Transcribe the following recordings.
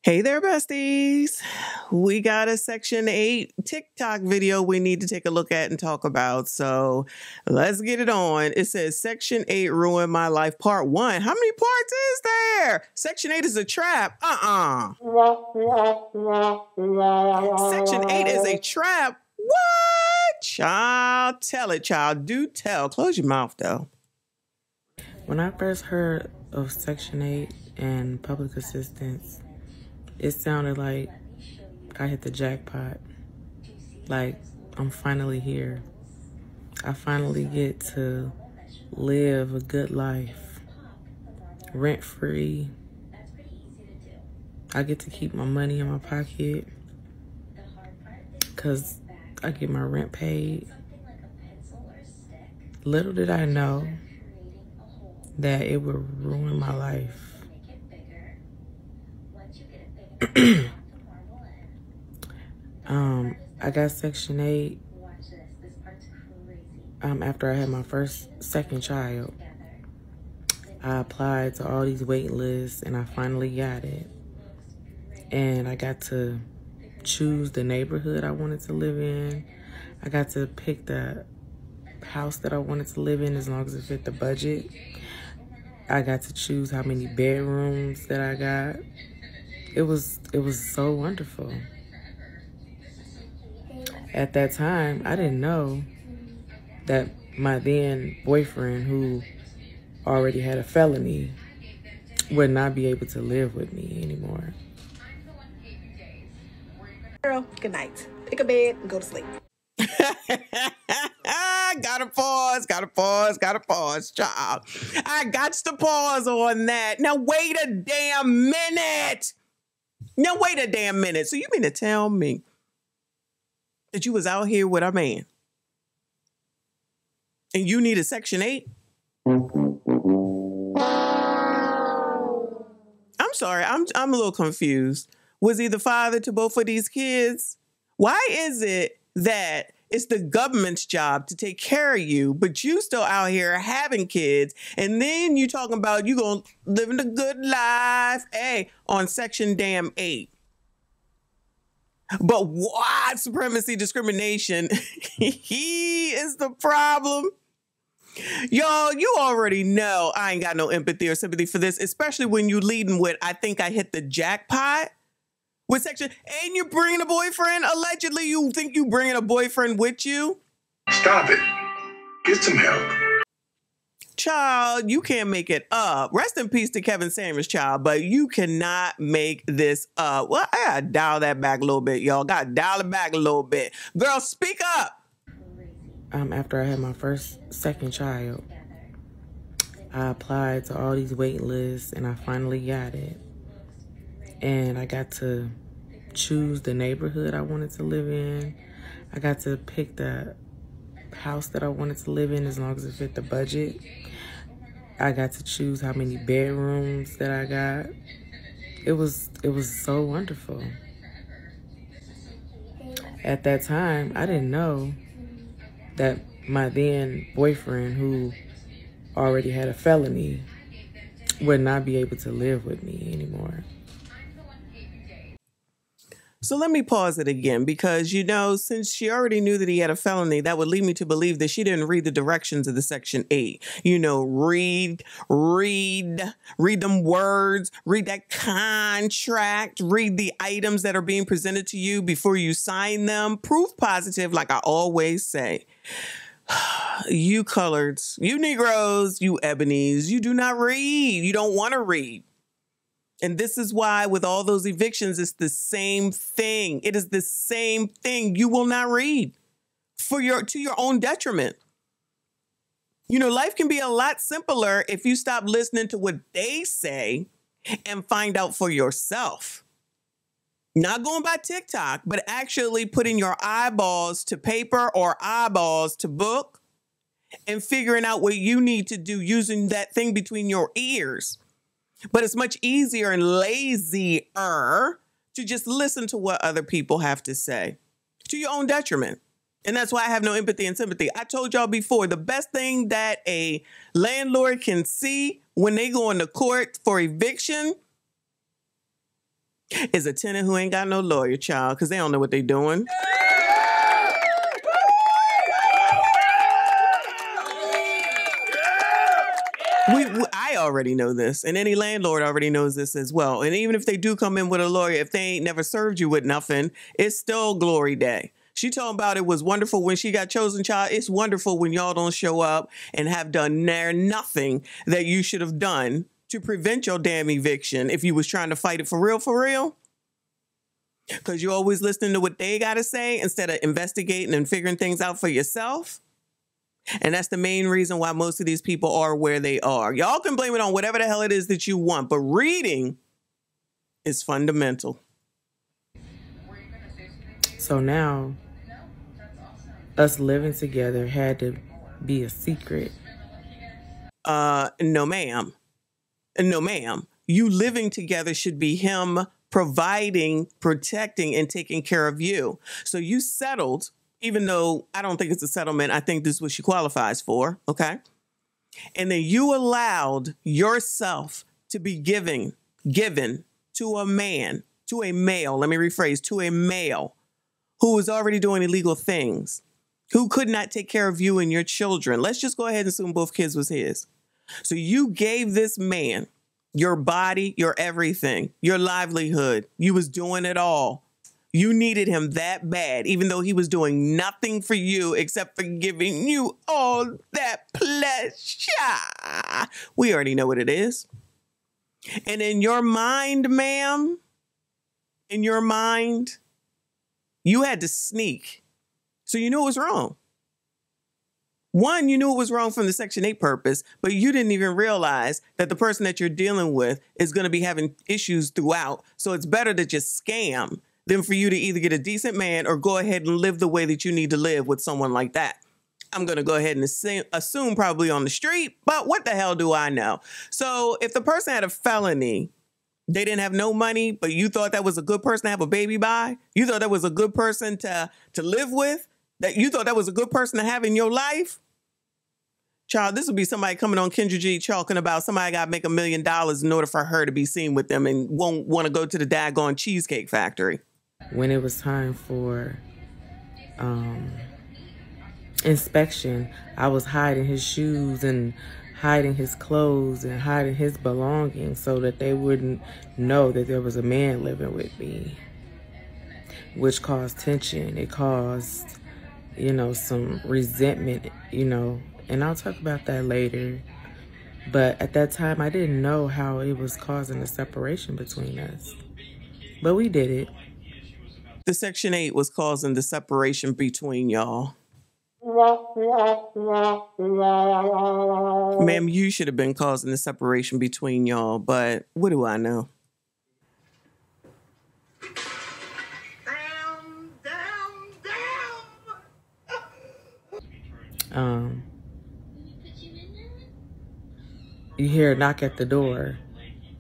Hey there, besties. We got a Section 8 TikTok video we need to take a look at and talk about. So let's get it on. It says Section 8 ruined my life, part 1. How many parts is there? Section 8 is a trap. Section 8 is a trap. What? Child, tell it, child. Do tell. Close your mouth, though. When I first heard of Section 8 and public assistance, it sounded like I hit the jackpot. Like, I'm finally here. I finally get to live a good life. Rent-free. I get to keep my money in my pocket because I get my rent paid. Little did I know that it would ruin my life. I got Section 8 after I had my second child. I applied to all these wait lists and I finally got it. And I got to choose the neighborhood I wanted to live in. I got to pick the house that I wanted to live in as long as it fit the budget. I got to choose how many bedrooms that I got. It was so wonderful. At that time, I didn't know that my then boyfriend, who already had a felony, would not be able to live with me anymore. Girl, good night. Pick a bed and go to sleep. Gotta pause, child. I got to pause on that. Now, wait a damn minute. So you mean to tell me that you was out here with a man and you need a Section 8? I'm sorry. I'm a little confused. Was he the father to both of these kids? Why is it that it's the government's job to take care of you, but you still out here having kids, and then you talking about you gonna live in a good life, on Section 8? But white supremacy discrimination, he is the problem. Y'all, you already know I ain't got no empathy or sympathy for this, especially when you leading with, I think I hit the jackpot with Section, and you're bringing a boyfriend. Allegedly, you think you bringing a boyfriend with you? Stop it. Get some help. Child, you can't make it up. Rest in peace to Kevin Samuels, child, but you cannot make this up. Well, I gotta dial that back a little bit, y'all. Gotta dial it back a little bit. Girl, speak up. After I had my second child, I applied to all these wait lists and I finally got it. And I got to choose the neighborhood I wanted to live in. I got to pick the house that I wanted to live in as long as it fit the budget. I got to choose how many bedrooms that I got. It was so wonderful. At that time, I didn't know that my then boyfriend, who already had a felony, would not be able to live with me anymore. So let me pause it again because, since she already knew that he had a felony, that would lead me to believe that she didn't read the directions of the Section 8. Read them words, read that contract, read the items that are being presented to you before you sign them. Proof positive, like I always say. You coloreds, you Negroes, you Ebonies, you do not read. You don't want to read. And this is why with all those evictions, it's the same thing. It is the same thing. You will not read to your own detriment. Life can be a lot simpler if you stop listening to what they say and find out for yourself. Not going by TikTok, but actually putting your eyeballs to paper or eyeballs to book and figuring out what you need to do using that thing between your ears. But it's much easier and lazier to just listen to what other people have to say to your own detriment. And that's why I have no empathy and sympathy. I told y'all before, the best thing that a landlord can see when they go into court for eviction Is a tenant who ain't got no lawyer, child, because they don't know what they doing. I already know this, and any landlord already knows this as well. And even if they do come in with a lawyer, if they ain't never served you with nothing, it's still glory day. She talking about it was wonderful when she got chosen, child. It's wonderful when y'all don't show up and have done nothing that you should have done to prevent your damn eviction if you was trying to fight it for real. Because you're always listening to what they got to say instead of investigating and figuring things out for yourself. And that's the main reason why most of these people are where they are. Y'all can blame it on whatever the hell it is that you want, but reading is fundamental. So now, us living together had to be a secret. No, ma'am. No, ma'am. You living together should be him providing, protecting, and taking care of you. So you settled, even though I don't think it's a settlement. I think this is what she qualifies for. Okay. And then you allowed yourself to be given to a man, to a male. Let me rephrase, to a male who was already doing illegal things, who could not take care of you and your children. Let's just go ahead and assume both kids was his. So you gave this man your body, your everything, your livelihood. You was doing it all. You needed him that bad, even though he was doing nothing for you except for giving you all that pleasure. We already know what it is. And in your mind, ma'am, in your mind, you had to sneak. So you knew it was wrong. One, you knew it was wrong from the Section 8 purpose, but you didn't even realize that the person that you're dealing with is going to be having issues throughout. So it's better to just scam than for you to either get a decent man or go ahead and live the way that you need to live with someone like that. I'm going to go ahead and assume probably on the street, but what the hell do I know? So if the person had a felony, they didn't have no money, but you thought that was a good person to have a baby by, you thought that was a good person to live with, that you thought that was a good person to have in your life, child, this would be somebody coming on Kendra G talking about somebody got to make $1 million in order for her to be seen with them and won't want to go to the daggone Cheesecake Factory. When it was time for inspection, I was hiding his shoes and hiding his clothes and hiding his belongings so that they wouldn't know that there was a man living with me, which caused tension. It caused, some resentment, and I'll talk about that later. But at that time, I didn't know how it was causing a separation between us. But we did it. The Section 8 was causing the separation between y'all. Ma'am, you should have been causing the separation between y'all, but what do I know? You hear a knock at the door,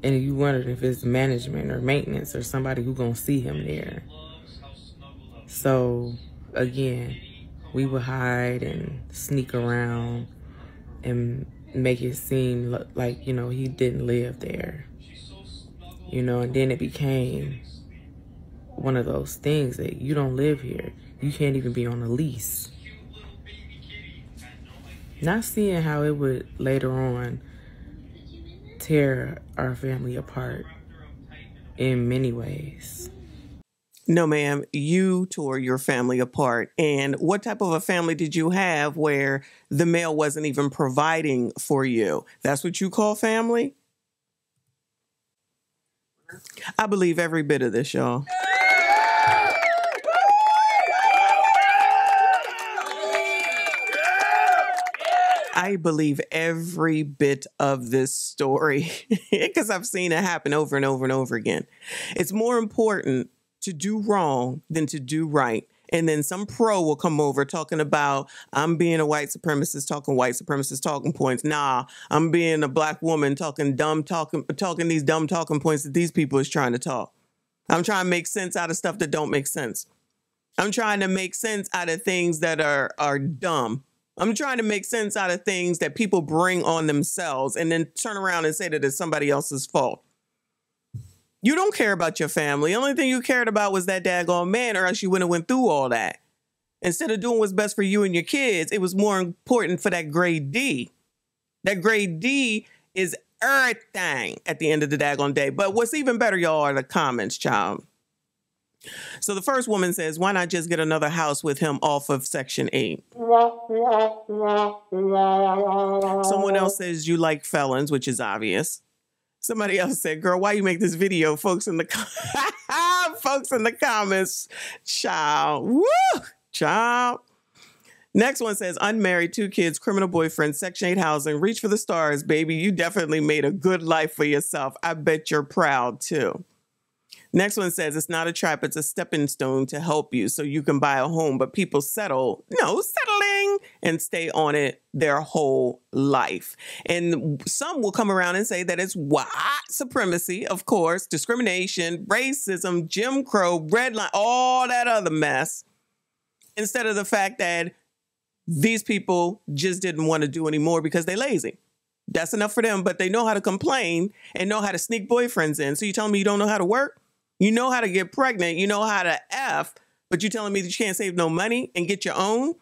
and you wondered if it's management or maintenance or somebody who's going to see him there. So, again, we would hide and sneak around and make it seem like, he didn't live there. And then it became one of those things that you don't live here. You can't even be on a lease. Not seeing how it would later on tear our family apart in many ways. No, ma'am, you tore your family apart. And what type of a family did you have where the male wasn't even providing for you? That's what you call family? I believe every bit of this, y'all. I believe every bit of this story because I've seen it happen over and over and over again. It's more important to do wrong than to do right. And then some pro will come over talking about, I'm being a white supremacist, talking white supremacist talking points. Nah, I'm being a black woman talking these dumb talking points that these people is trying to talk. I'm trying to make sense out of stuff that don't make sense. I'm trying to make sense out of things that are dumb. I'm trying to make sense out of things that people bring on themselves and then turn around and say that it's somebody else's fault. You don't care about your family. The only thing you cared about was that daggone man, or else you wouldn't have went through all that. Instead of doing what's best for you and your kids, it was more important for that grade D. That grade D is everything at the end of the daggone day. But what's even better, y'all, are the comments, child. So the first woman says, why not just get another house with him off of Section 8? Someone else says you like felons, which is obvious. Somebody else said, girl, why you make this video? Folks in the comments, child. Woo! Child. Next one says, unmarried, 2 kids, criminal boyfriend, Section 8 housing, reach for the stars, baby. You definitely made a good life for yourself. I bet you're proud, too. Next one says, it's not a trap, it's a stepping stone to help you so you can buy a home. But people settling and stay on it their whole life. And some will come around and say that it's white supremacy, of course, discrimination, racism, Jim Crow, red line, all that other mess. Instead of the fact that these people just didn't want to do anymore because they're lazy. That's enough for them, but they know how to complain and know how to sneak boyfriends in. So you telling me you don't know how to work? You know how to get pregnant. You know how to F, but you telling me that you can't save no money and get your own?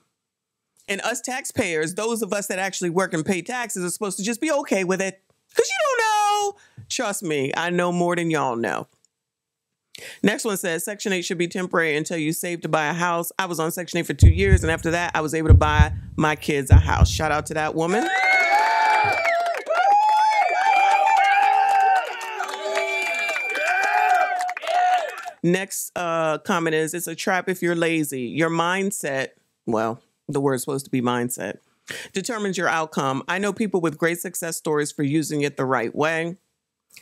And us taxpayers, those of us that actually work and pay taxes, are supposed to just be okay with it. Because you don't know. Trust me, I know more than y'all know. Next one says, Section 8 should be temporary until you save to buy a house. I was on Section 8 for 2 years, and after that, I was able to buy my kids a house. Shout out to that woman. Next comment is, it's a trap if you're lazy. Your mindset, well, the word's supposed to be mindset, determines your outcome. I know people with great success stories for using it the right way.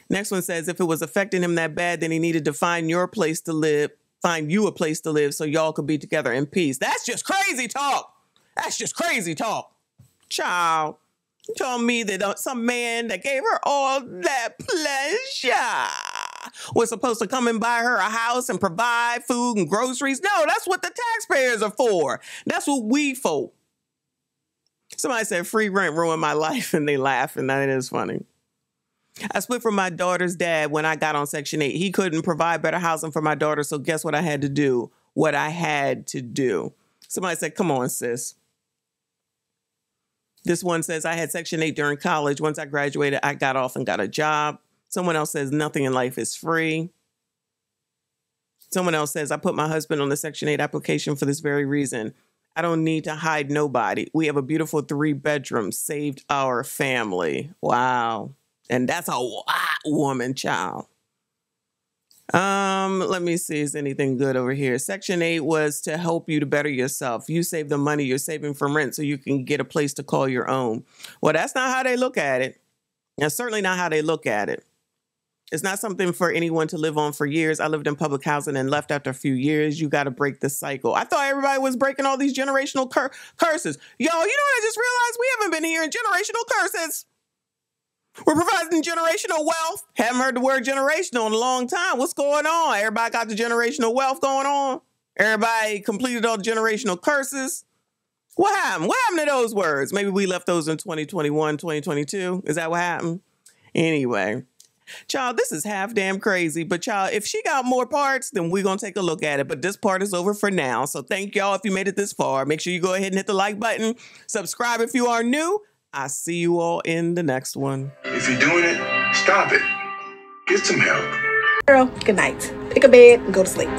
Next one says, if it was affecting him that bad, then he needed to find you a place to live so y'all could be together in peace. That's just crazy talk. That's just crazy talk. Child, you told me that some man that gave her all that pleasure was supposed to come and buy her a house and provide food and groceries. No, that's what the taxpayers are for. That's what we for. Somebody said free rent ruined my life, and they laugh, and that is funny. I split from my daughter's dad when I got on Section 8. He couldn't provide better housing for my daughter, so guess what I had to do? What I had to do. Somebody said, come on, sis. This one says, I had Section 8 during college. Once I graduated, I got off and got a job. Someone else says, nothing in life is free. Someone else says, I put my husband on the Section 8 application for this very reason. I don't need to hide nobody. We have a beautiful 3 bedrooms, saved our family. Wow. And that's a white woman, child. Let me see, is anything good over here? Section 8 was to help you to better yourself. You save the money you're saving from rent so you can get a place to call your own. Well, that's not how they look at it. That's certainly not how they look at it. It's not something for anyone to live on for years. I lived in public housing and left after a few years. You got to break the cycle. I thought everybody was breaking all these generational curses. Yo, you know what I just realized? We haven't been hearing generational curses. We're providing generational wealth. Haven't heard the word generational in a long time. What's going on? Everybody got the generational wealth going on? Everybody completed all the generational curses? What happened? What happened to those words? Maybe we left those in 2021, 2022. Is that what happened? Anyway, child, this is half damn crazy. But child, if she got more parts, then we're going to take a look at it. But this part is over for now. So thank y'all if you made it this far. Make sure you go ahead and hit the like button. Subscribe if you are new. I see you all in the next one. If you're doing it, stop it. Get some help. Girl, good night. Pick a bed and go to sleep.